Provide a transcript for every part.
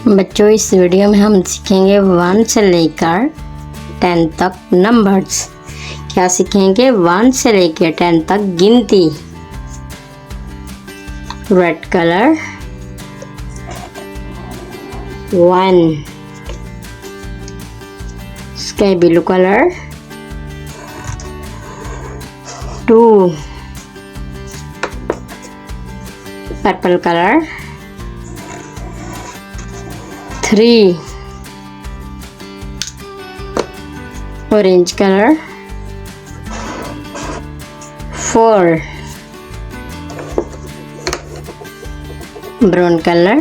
बच्चों, इस वीडियो में हम सीखेंगे 1 से लेकर 10 तक नंबर्स। क्या सीखेंगे? 1 से लेकर 10 तक गिनती। Red colour 1, sky blue colour 2, purple colour 3, orange color 4, brown color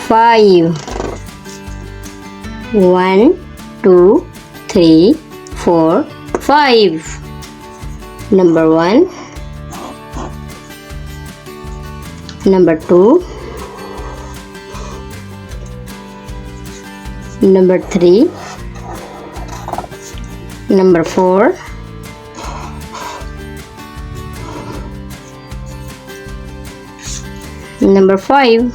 5, 1 2 3 4 5, number 1, number 2, number 3, number 4, number 5,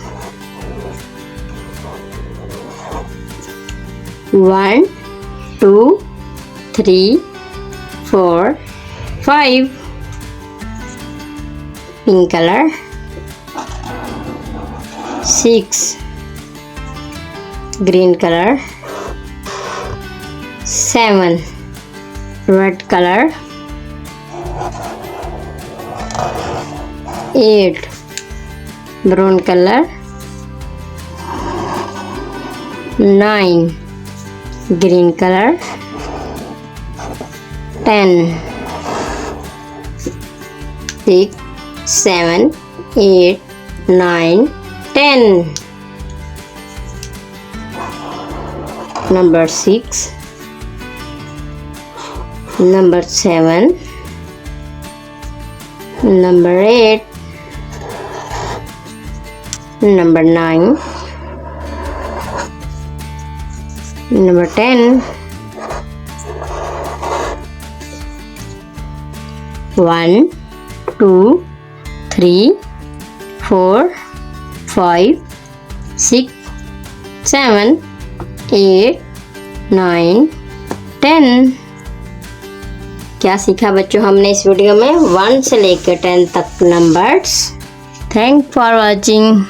1 2 3 4 5, pink color 6, green color 7, red color 8, brown color 9, green color 10, 6 7 8 9 10, number 6, number 7, number 8, number 9, number 10, 1 2 3 4 5 6 7 8 9 10। क्या सीखा बच्चों हमने इस video में? 1 से लेकर 10 तक numbers. Thank for watching.